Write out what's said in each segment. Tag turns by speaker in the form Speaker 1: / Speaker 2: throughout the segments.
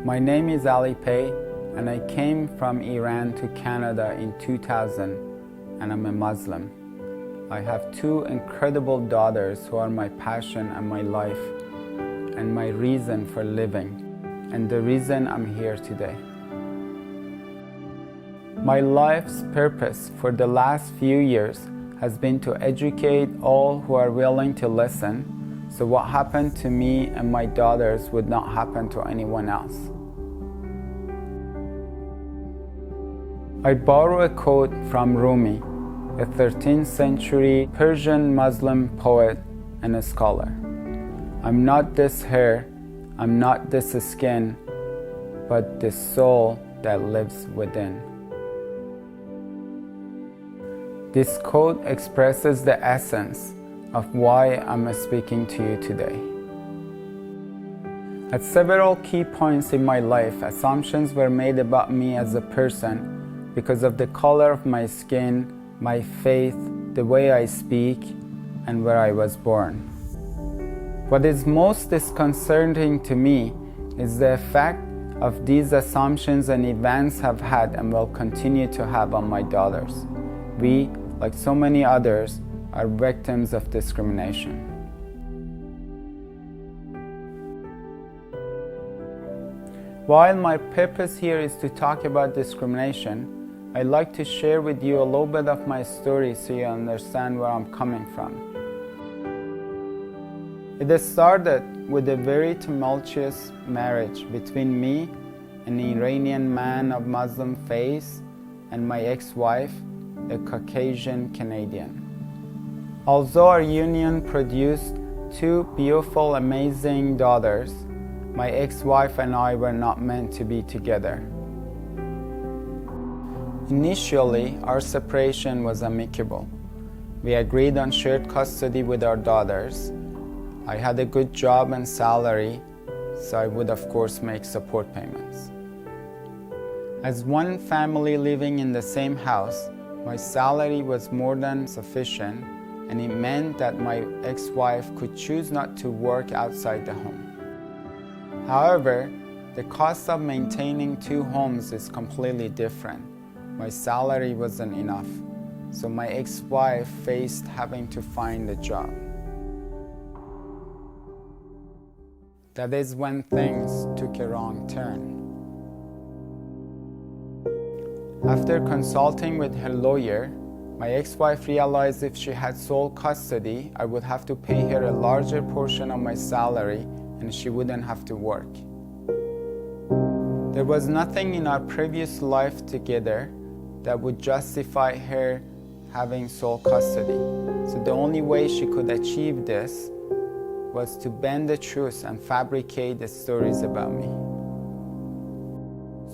Speaker 1: My name is Ali Pei, and I came from Iran to Canada in 2000, and I'm a Muslim. I have two incredible daughters who are my passion and my life, and my reason for living, and the reason I'm here today. My life's purpose for the last few years has been to educate all who are willing to listen, so what happened to me and my daughters would not happen to anyone else. I borrow a quote from Rumi, a 13th century Persian Muslim poet and a scholar. I'm not this hair, I'm not this skin, but this soul that lives within. This quote expresses the essence of why I'm speaking to you today. At several key points in my life, assumptions were made about me as a person because of the color of my skin, my faith, the way I speak, and where I was born. What is most disconcerting to me is the effect of these assumptions and events have had and will continue to have on my daughters. We, like so many others, are victims of discrimination. While my purpose here is to talk about discrimination, I'd like to share with you a little bit of my story so you understand where I'm coming from. It started with a very tumultuous marriage between me, an Iranian man of Muslim faith, and my ex-wife, a Caucasian Canadian. Although our union produced two beautiful, amazing daughters, my ex-wife and I were not meant to be together. Initially, our separation was amicable. We agreed on shared custody with our daughters. I had a good job and salary, so I would of course make support payments. As one family living in the same house, my salary was more than sufficient, and it meant that my ex-wife could choose not to work outside the home. However, the cost of maintaining two homes is completely different. My salary wasn't enough, so my ex-wife faced having to find a job. That is when things took a wrong turn. After consulting with her lawyer, my ex-wife realized if she had sole custody, I would have to pay her a larger portion of my salary and she wouldn't have to work. There was nothing in our previous life together that would justify her having sole custody. So the only way she could achieve this was to bend the truth and fabricate the stories about me.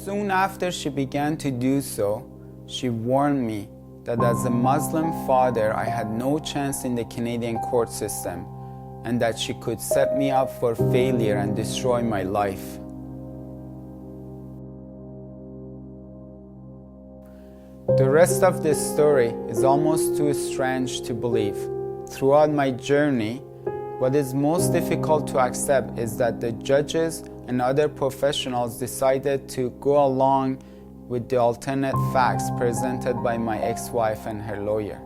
Speaker 1: Soon after she began to do so, she warned me that as a Muslim father, I had no chance in the Canadian court system and that she could set me up for failure and destroy my life. The rest of this story is almost too strange to believe. Throughout my journey, what is most difficult to accept is that the judges and other professionals decided to go along with the alternate facts presented by my ex-wife and her lawyer.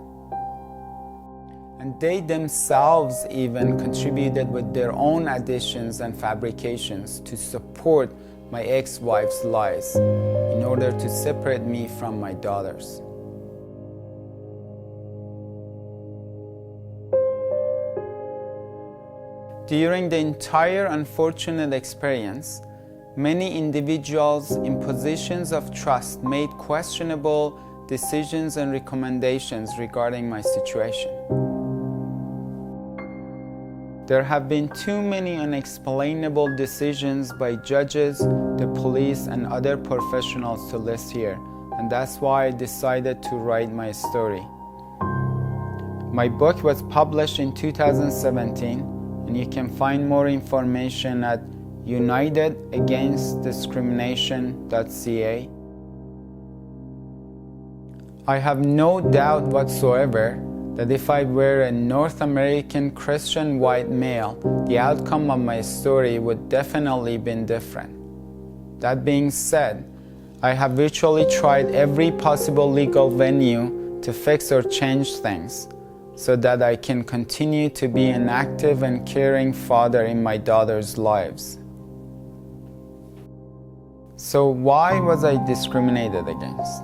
Speaker 1: And they themselves even contributed with their own additions and fabrications to support my ex-wife's lies in order to separate me from my daughters. During the entire unfortunate experience, many individuals in positions of trust made questionable decisions and recommendations regarding my situation. There have been too many unexplainable decisions by judges, the police, and other professionals to list here, and that's why I decided to write my story. My book was published in 2017, and you can find more information at unitedagainstdiscrimination.ca. I have no doubt whatsoever that if I were a North American Christian white male, the outcome of my story would definitely been different. That being said, I have virtually tried every possible legal venue to fix or change things so that I can continue to be an active and caring father in my daughter's lives. So why was I discriminated against?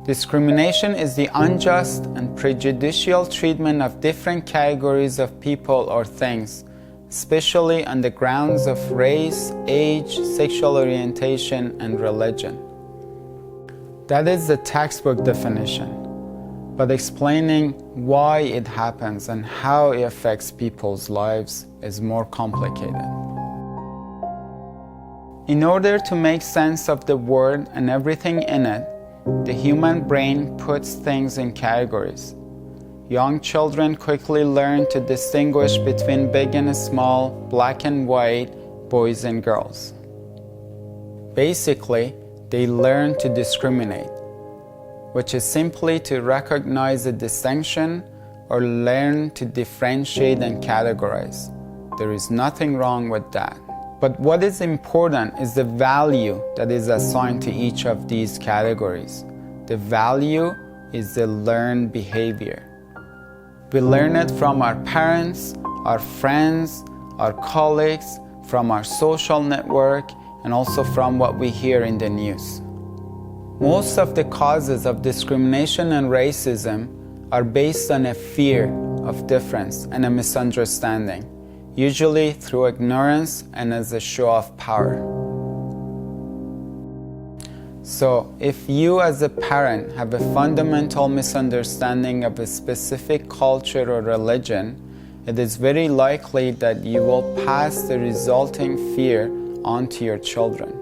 Speaker 1: Discrimination is the unjust and prejudicial treatment of different categories of people or things, especially on the grounds of race, age, sexual orientation, and religion. That is the textbook definition, but explaining why it happens and how it affects people's lives is more complicated. In order to make sense of the word and everything in it, the human brain puts things in categories. Young children quickly learn to distinguish between big and small, black and white, boys and girls. Basically, they learn to discriminate, which is simply to recognize a distinction or learn to differentiate and categorize. There is nothing wrong with that. But what is important is the value that is assigned to each of these categories. The value is the learned behavior. We learn it from our parents, our friends, our colleagues, from our social network, and also from what we hear in the news. Most of the causes of discrimination and racism are based on a fear of difference and a misunderstanding, usually through ignorance and as a show of power. So, if you as a parent have a fundamental misunderstanding of a specific culture or religion, it is very likely that you will pass the resulting fear on to your children.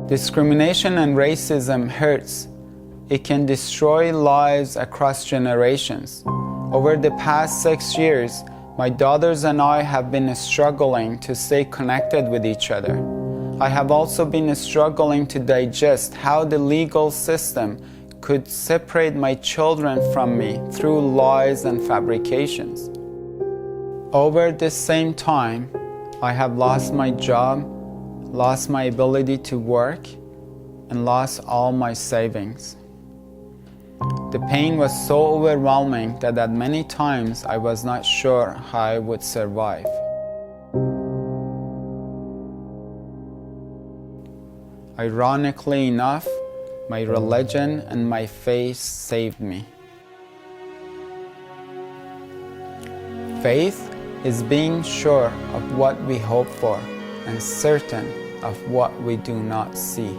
Speaker 1: Discrimination and racism hurts. It can destroy lives across generations. Over the past 6 years, my daughters and I have been struggling to stay connected with each other. I have also been struggling to digest how the legal system could separate my children from me through lies and fabrications. Over the same time, I have lost my job, lost my ability to work, and lost all my savings. The pain was so overwhelming that at many times I was not sure how I would survive. Ironically enough, my religion and my faith saved me. Faith is being sure of what we hope for and certain of what we do not see.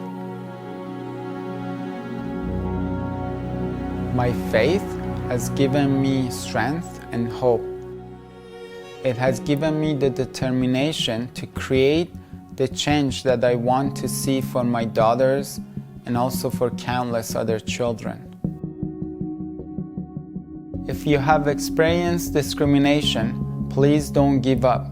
Speaker 1: My faith has given me strength and hope. It has given me the determination to create the change that I want to see for my daughters and also for countless other children. If you have experienced discrimination, please don't give up.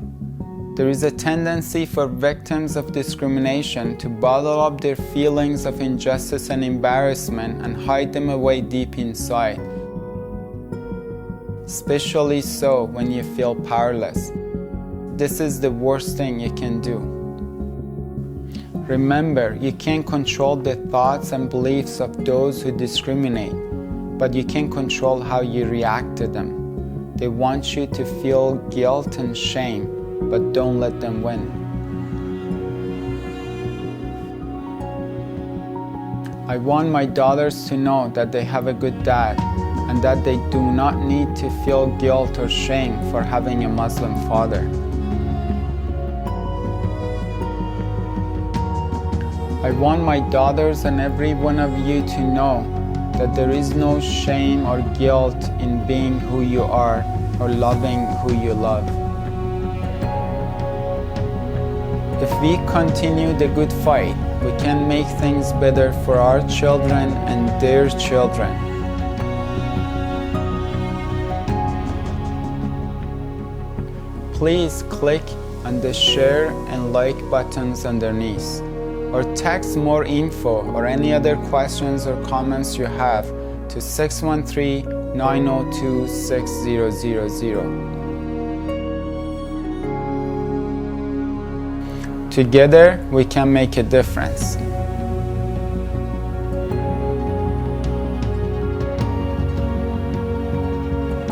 Speaker 1: There is a tendency for victims of discrimination to bottle up their feelings of injustice and embarrassment and hide them away deep inside, especially so when you feel powerless. This is the worst thing you can do. Remember, you can't control the thoughts and beliefs of those who discriminate, but you can control how you react to them. They want you to feel guilt and shame, but don't let them win. I want my daughters to know that they have a good dad and that they do not need to feel guilt or shame for having a Muslim father. I want my daughters and every one of you to know that there is no shame or guilt in being who you are or loving who you love. If we continue the good fight, we can make things better for our children and their children. Please click on the share and like buttons underneath, or text more info or any other questions or comments you have to 613-902-6000. Together, we can make a difference.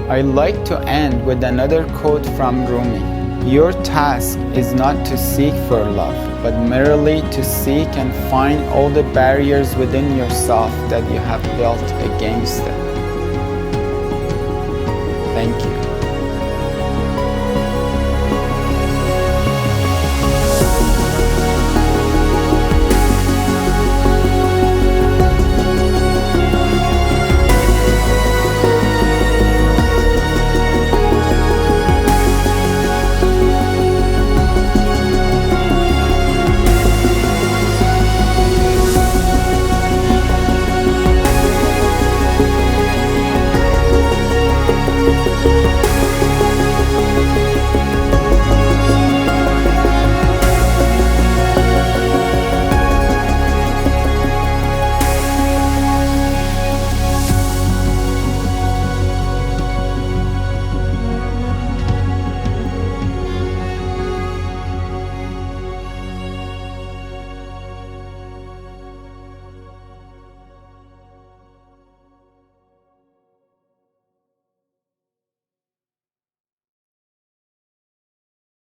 Speaker 1: I'd like to end with another quote from Rumi. Your task is not to seek for love, but merely to seek and find all the barriers within yourself that you have built against it. Thank you.